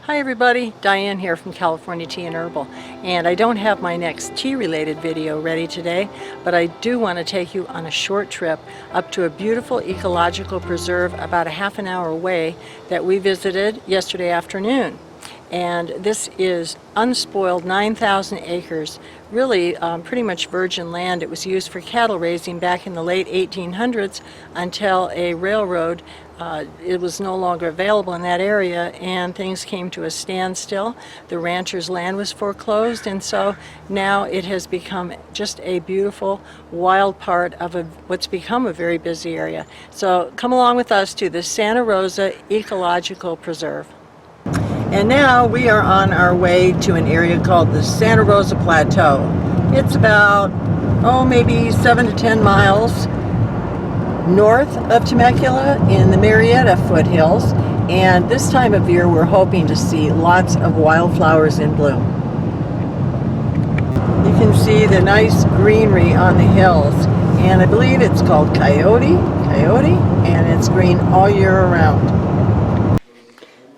Hi everybody, Diane here from California Tea and Herbal, and I don't have my next tea related video ready today, but I do want to take you on a short trip up to a beautiful ecological preserve about a half an hour away that we visited yesterday afternoon. And this is unspoiled 9,000 acres, really pretty much virgin land. It was used for cattle raising back in the late 1800s until a railroad it was no longer available in that area and things came to a standstill. The rancher's land was foreclosed, and so now it has become just a beautiful wild part of what's become a very busy area. So come along with us to the Santa Rosa Ecological Preserve. And now we are on our way to an area called the Santa Rosa Plateau. It's about, maybe 7 to 10 miles north of Temecula in the Marietta foothills. And this time of year we're hoping to see lots of wildflowers in bloom. You can see the nice greenery on the hills, and I believe it's called Coyote, and it's green all year around.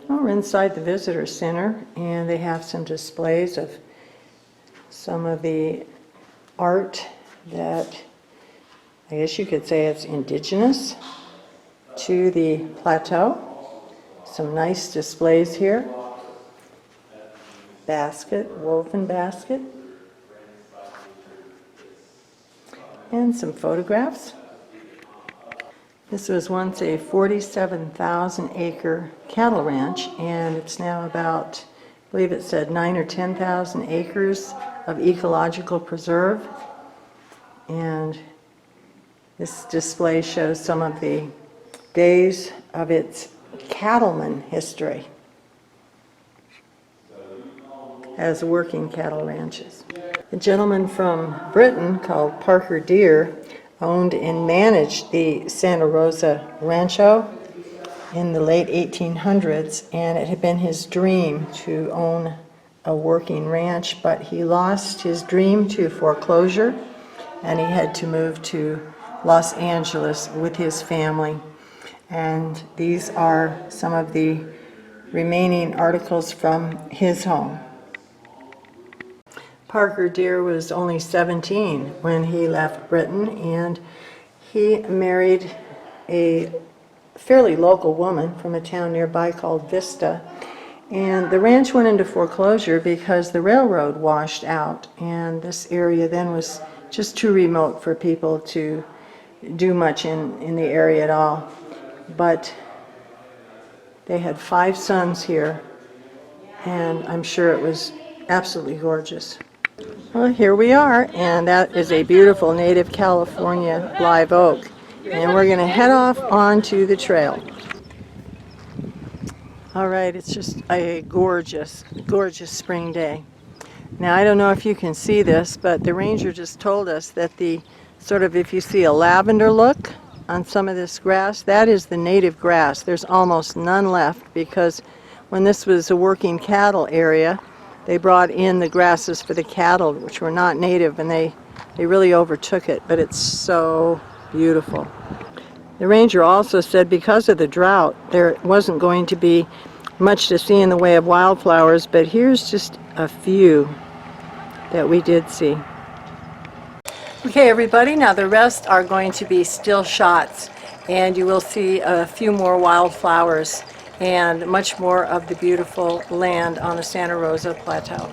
We're inside the visitor center, and they have some displays of some of the art that I guess you could say it's indigenous to the plateau. Some nice displays here. Basket, woven basket. And some photographs. This was once a 47,000 acre cattle ranch, and it's now about, I believe it said 9 or 10,000 acres of ecological preserve. And this display shows some of the days of its cattleman history as working cattle ranches. A gentleman from Britain called Parker Deer owned and managed the Santa Rosa Rancho in the late 1800s, and it had been his dream to own a working ranch, but he lost his dream to foreclosure and he had to move to Los Angeles with his family. And these are some of the remaining articles from his home. Parker Deer was only 17 when he left Britain, and he married a fairly local woman from a town nearby called Vista. And the ranch went into foreclosure because the railroad washed out, and this area then was just too remote for people to do much in the area at all. But they had 5 sons here, and I'm sure it was absolutely gorgeous. Well, here we are, and that is a beautiful native California live oak. And we're going to head off onto the trail. All right, it's just a gorgeous, gorgeous spring day. Now, I don't know if you can see this, but the ranger just told us that the sort of, if you see a lavender look on some of this grass, that is the native grass. There's almost none left because when this was a working cattle area, they brought in the grasses for the cattle, which were not native, and they really overtook it, but it's so beautiful. The ranger also said because of the drought, there wasn't going to be much to see in the way of wildflowers, but here's just a few that we did see. Okay, everybody, now the rest are going to be still shots, and you will see a few more wildflowers and much more of the beautiful land on the Santa Rosa Plateau.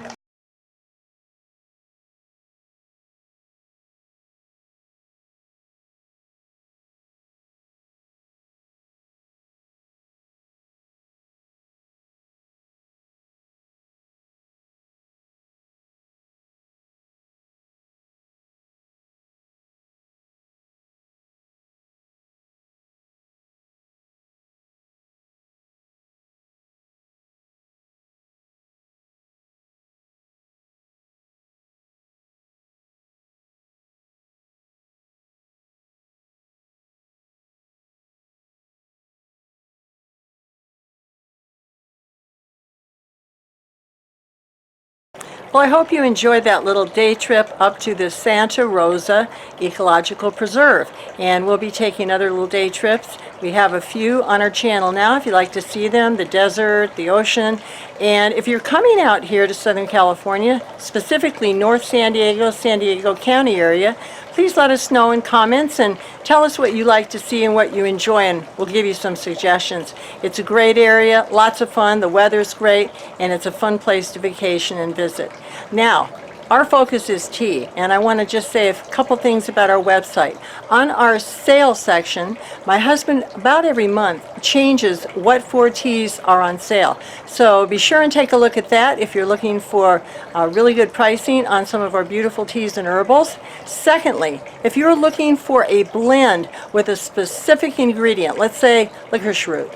Well, I hope you enjoyed that little day trip up to the Santa Rosa Ecological Preserve. And we'll be taking other little day trips. We have a few on our channel now if you'd like to see them, the desert, the ocean. And if you're coming out here to Southern California, specifically North San Diego County area, please let us know in comments and tell us what you like to see and what you enjoy, and we'll give you some suggestions. It's a great area, lots of fun, the weather's great, and it's a fun place to vacation and visit. Now, our focus is tea, and I want to just say a couple things about our website. On our sales section, my husband about every month changes what 4 teas are on sale. So be sure and take a look at that if you're looking for really good pricing on some of our beautiful teas and herbals. Secondly, if you're looking for a blend with a specific ingredient, let's say licorice root,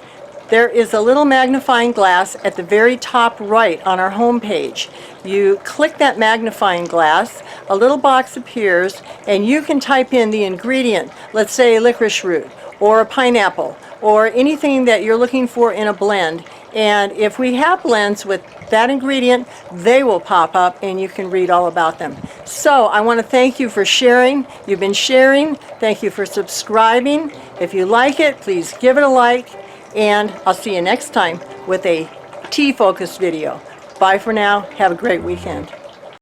there is a little magnifying glass at the very top right on our home page. You click that magnifying glass, a little box appears, and you can type in the ingredient, let's say licorice root, or pineapple, or anything that you're looking for in a blend. And if we have blends with that ingredient, they will pop up and you can read all about them. So I want to thank you for sharing. You've been sharing. Thank you for subscribing. If you like it, please give it a like. And I'll see you next time with a tea-focused video. Bye for now. Have a great weekend.